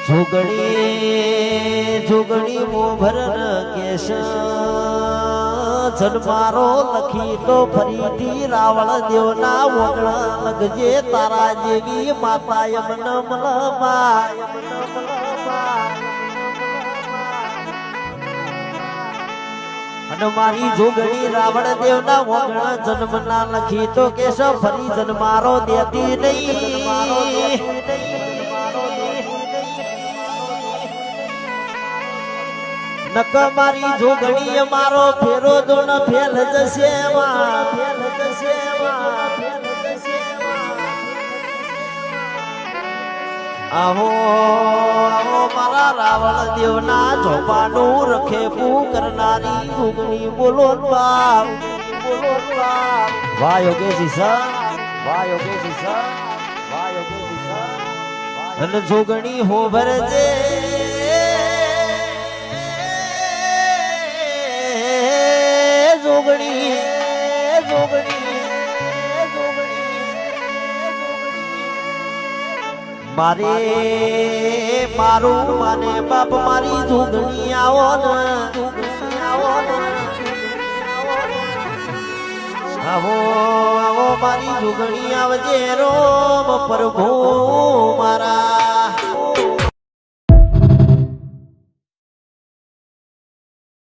જોગણી જોગણી મોભરન cache જન્મારો લખી તો ફરીથી રાવણ દેવના વગણ લગજે તારા જેવી માતા યમન મલબા અને મારી જોગણી રાવણ દેવના વગણ જન્મ ના લખી તો કેશ ફરી જન્મારો દેતી નહીં નક મારી જોગણી મારો ફેરો દોણ ફેલ જશે આહો મારા રાવણ દેવના ઝોપાનું રખેપું કરનારી જોગણી બોલો વાહ યોગેશજી સર વાહ યોગેશજી સર વાહ યોગેશજી સર અને જોગણી હો ભરજે જોગણી જોગણી મારે મારું માને બાપ મારી જોગણી આવો ને આવો આવો મારી જોગણી આવજે રોમ પ્રભુ મારા